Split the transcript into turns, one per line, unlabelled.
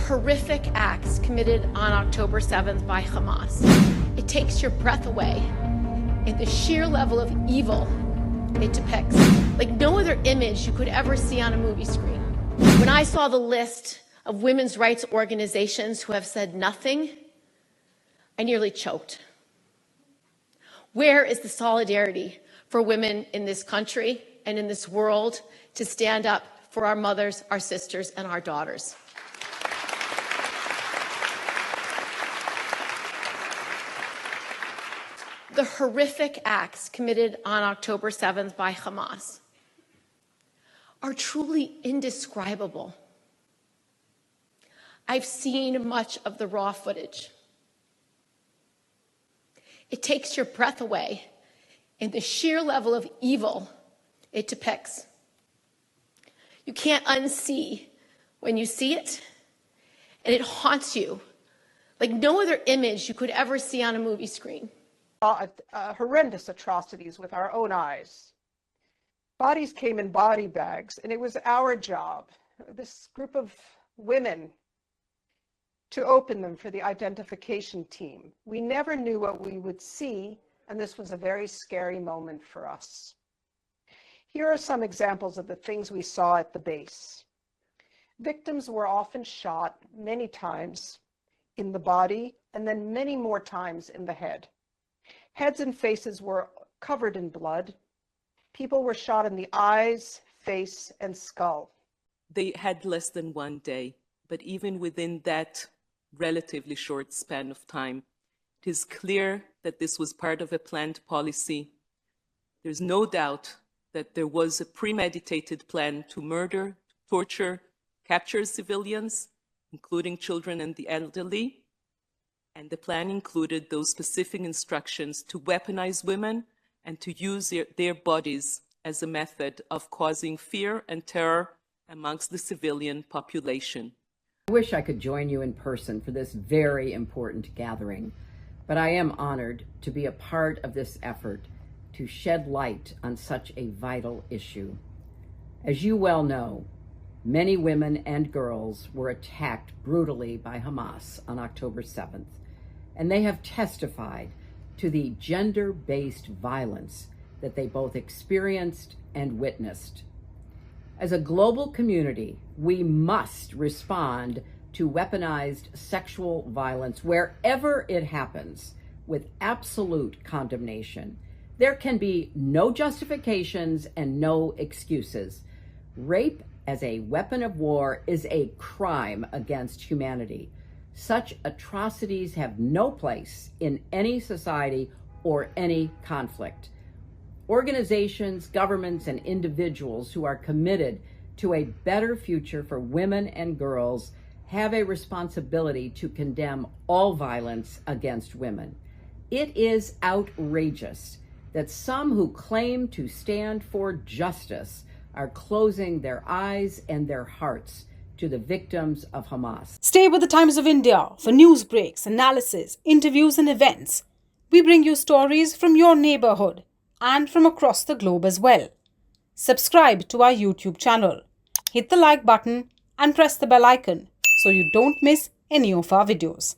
horrific acts committed on October 7th by Hamas. It takes your breath away in the sheer level of evil it depicts, like no other image you could ever see on a movie screen. When I saw the list of women's rights organizations who have said nothing, I nearly choked. Where is the solidarity for women in this country and in this world to stand up for our mothers, our sisters, and our daughters? The horrific acts committed on October 7th by Hamas are truly indescribable. I've seen much of the raw footage. It takes your breath away in the sheer level of evil it depicts. You can't unsee when you see it, and it haunts you like no other image you could ever see on a movie screen.
Horrendous atrocities with our own eyes. Bodies came in body bags, and it was our job, this group of women, to open them for the identification team. We never knew what we would see, and this was a very scary moment for us. Here are some examples of the things we saw at the base. Victims were often shot many times in the body, and then many more times in the head. Heads and faces were covered in blood. People were shot in the eyes, face, and skull.
They had less than 1 day, but even within that relatively short span of time, it is clear that this was part of a planned policy. There's no doubt that there was a premeditated plan to murder, torture, capture civilians, including children and the elderly. And the plan included those specific instructions to weaponize women and to use their bodies as a method of causing fear and terror amongst the civilian population.
I wish I could join you in person for this very important gathering, but I am honored to be a part of this effort to shed light on such a vital issue. As you well know, many women and girls were attacked brutally by Hamas on October 7th. And they have testified to the gender-based violence that they both experienced and witnessed. As a global community, we must respond to weaponized sexual violence wherever it happens with absolute condemnation. There can be no justifications and no excuses. Rape as a weapon of war is a crime against humanity. Such atrocities have no place in any society or any conflict. Organizations, governments, and individuals who are committed to a better future for women and girls have a responsibility to condemn all violence against women. It is outrageous that some who claim to stand for justice are closing their eyes and their hearts to the victims of Hamas.
Stay with the Times of India for news breaks, analysis, interviews, and events. We bring you stories from your neighborhood and from across the globe as well. Subscribe to our YouTube channel. Hit the like button and press the bell icon so you don't miss any of our videos.